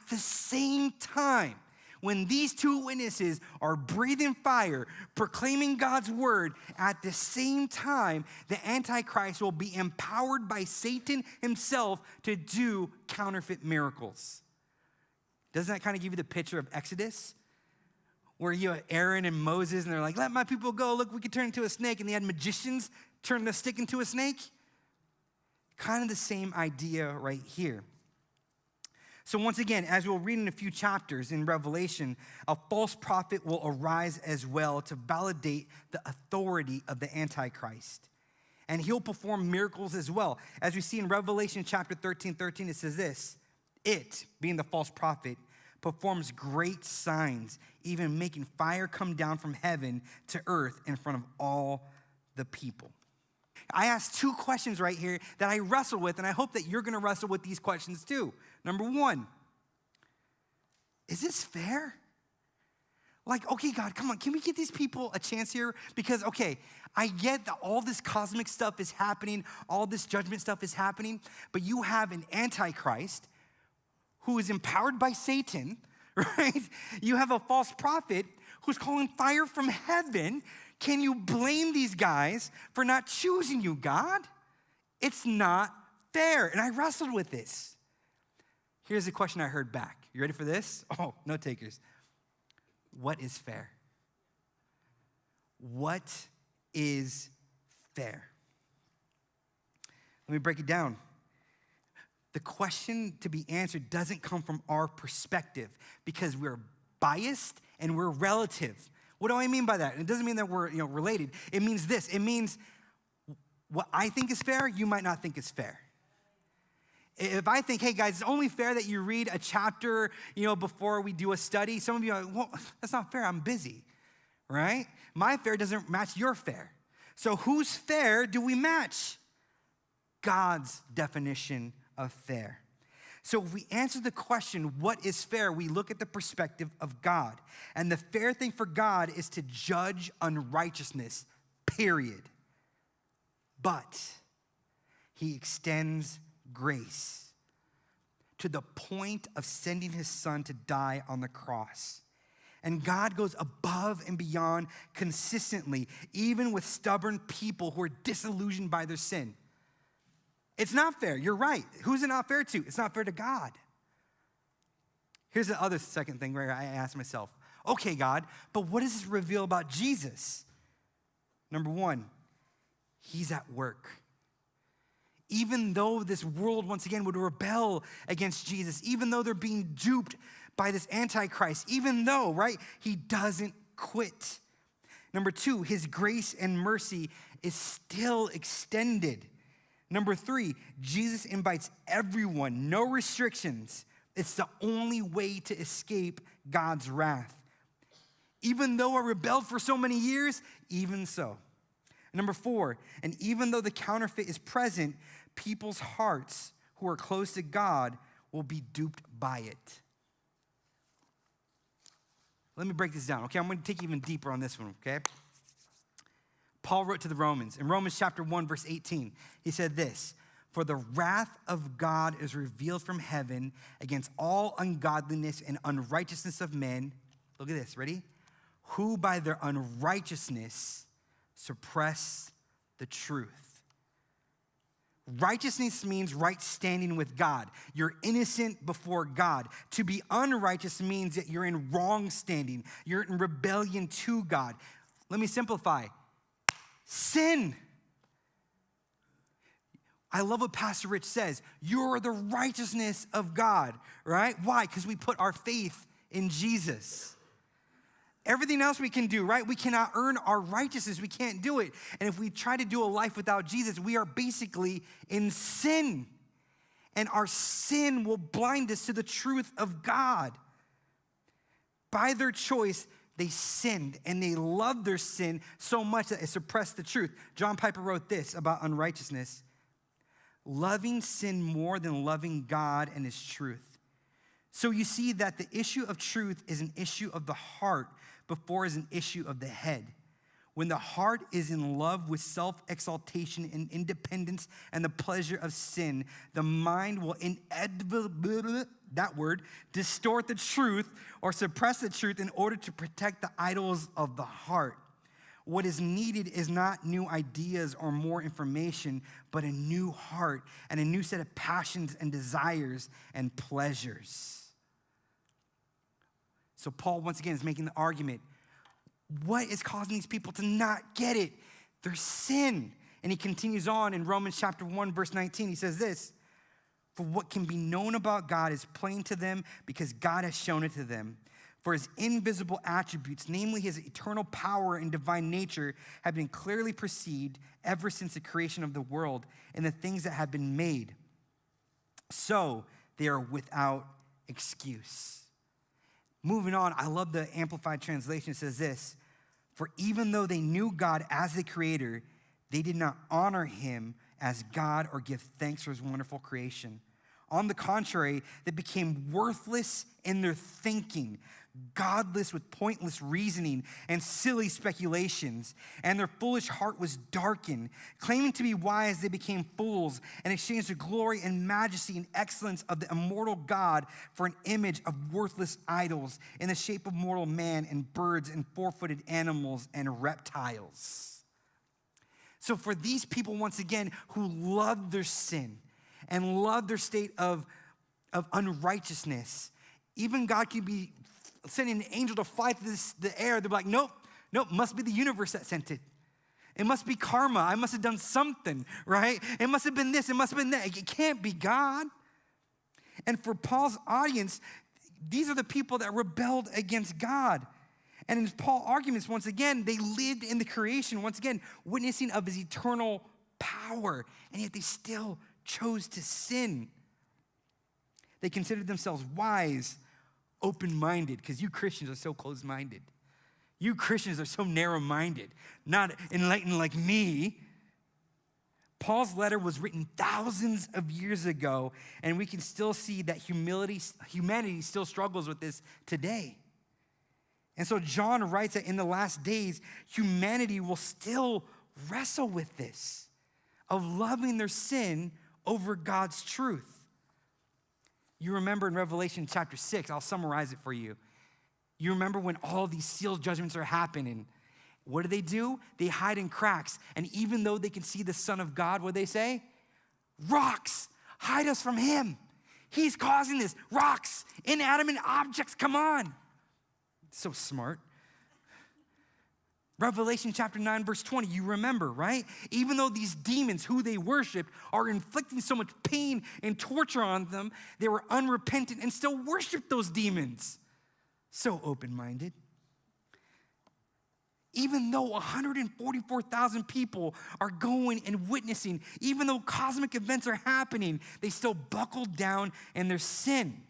at the same time, when these two witnesses are breathing fire, proclaiming God's word, at the same time, the Antichrist will be empowered by Satan himself to do counterfeit miracles. Doesn't that kind of give you the picture of Exodus? Where you have Aaron and Moses, and they're like, let my people go. Look, we could turn into a snake. And they had magicians turn the stick into a snake. Kind of the same idea right here. So once again, as we'll read in a few chapters in Revelation, a false prophet will arise as well to validate the authority of the Antichrist. And he'll perform miracles as well. As we see in Revelation chapter 13, it says this, it, being the false prophet, performs great signs, even making fire come down from heaven to earth in front of all the people. I asked two questions right here that I wrestle with, and I hope that you're going to wrestle with these questions too. Number one, is this fair? Like, okay, God, come on, can we give these people a chance here? Because, okay, I get that all this cosmic stuff is happening, all this judgment stuff is happening, but you have an Antichrist who is empowered by Satan, right? You have a false prophet who's calling fire from heaven. Can you blame these guys for not choosing you, God? It's not fair. And I wrestled with this. Here's the question I heard back. You ready for this? Oh, no takers. What is fair? What is fair? Let me break it down. The question to be answered doesn't come from our perspective because we're biased and we're relative. What do I mean by that? It doesn't mean that we're related. It means this. It means what I think is fair, you might not think is fair. If I think, hey guys, it's only fair that you read a chapter, before we do a study, some of you are like, well, that's not fair, I'm busy, right? My fair doesn't match your fair. So whose fair do we match? God's definition of fair. So if we answer the question, what is fair, we look at the perspective of God. And the fair thing for God is to judge unrighteousness, period. But he extends grace to the point of sending his son to die on the cross. And God goes above and beyond consistently, even with stubborn people who are disillusioned by their sin. It's not fair. You're right. Who's it not fair to? It's not fair to God. Here's the other second thing where I ask myself, okay, God, but what does this reveal about Jesus? Number one, he's at work. Even though this world, once again, would rebel against Jesus, even though they're being duped by this Antichrist, even though, right, he doesn't quit. Number two, his grace and mercy is still extended. Number three, Jesus invites everyone, no restrictions. It's the only way to escape God's wrath. Even though I rebelled for so many years, even so. Number four, and even though the counterfeit is present, people's hearts who are close to God will be duped by it. Let me break this down, okay? I'm going to take you even deeper on this one, okay? Paul wrote to the Romans, in Romans chapter 1, verse 18, he said this, for the wrath of God is revealed from heaven against all ungodliness and unrighteousness of men. Look at this, ready? Who by their unrighteousness suppress the truth. Righteousness means right standing with God. You're innocent before God. To be unrighteous means that you're in wrong standing. You're in rebellion to God. Let me simplify. Sin. I love what Pastor Rich says. You're the righteousness of God, right? Why? Because we put our faith in Jesus. Everything else we can do, right? We cannot earn our righteousness. We can't do it. And if we try to do a life without Jesus, we are basically in sin. And our sin will blind us to the truth of God. By their choice, they sinned, and they loved their sin so much that it suppressed the truth. John Piper wrote this about unrighteousness. Loving sin more than loving God and his truth. So you see that the issue of truth is an issue of the heart before is an issue of the head. When the heart is in love with self-exaltation and independence and the pleasure of sin, the mind will inevitably, distort the truth or suppress the truth in order to protect the idols of the heart. What is needed is not new ideas or more information, but a new heart and a new set of passions and desires and pleasures. So Paul, once again, is making the argument. What is causing these people to not get it? Their sin. And he continues on in Romans chapter 1, verse 19. He says this, for what can be known about God is plain to them because God has shown it to them. For his invisible attributes, namely his eternal power and divine nature, have been clearly perceived ever since the creation of the world and the things that have been made. So they are without excuse. Moving on, I love the Amplified Translation. It says this, for even though they knew God as the creator, they did not honor him as God or give thanks for his wonderful creation. On the contrary, they became worthless in their thinking, godless with pointless reasoning and silly speculations, and their foolish heart was darkened. Claiming to be wise, they became fools and exchanged the glory and majesty and excellence of the immortal God for an image of worthless idols in the shape of mortal man and birds and four-footed animals and reptiles. So for these people, once again, who loved their sin and loved their state of unrighteousness, even God can be sending an angel to fly through the air. They're like, nope, must be the universe that sent it. It must be karma. I must have done something, right? It must have been this. It must have been that. It can't be God. And for Paul's audience, these are the people that rebelled against God. And in Paul's arguments, once again, they lived in the creation, once again, witnessing of his eternal power, and yet they still chose to sin. They considered themselves wise, open-minded, because you Christians are so closed-minded. You Christians are so narrow-minded, not enlightened like me. Paul's letter was written thousands of years ago, and we can still see that humanity still struggles with this today. And so John writes that in the last days, humanity will still wrestle with this, of loving their sin over God's truth. You remember in Revelation chapter 6, I'll summarize it for you. You remember when all these sealed judgments are happening. What do? They hide in cracks. And even though they can see the Son of God, what do they say? Rocks, hide us from him. He's causing this. Rocks, inanimate objects, come on. So smart. Revelation chapter 9, verse 20, you remember, right? Even though these demons who they worshiped are inflicting so much pain and torture on them, they were unrepentant and still worshiped those demons. So open-minded. Even though 144,000 people are going and witnessing, even though cosmic events are happening, they still buckled down in their sin.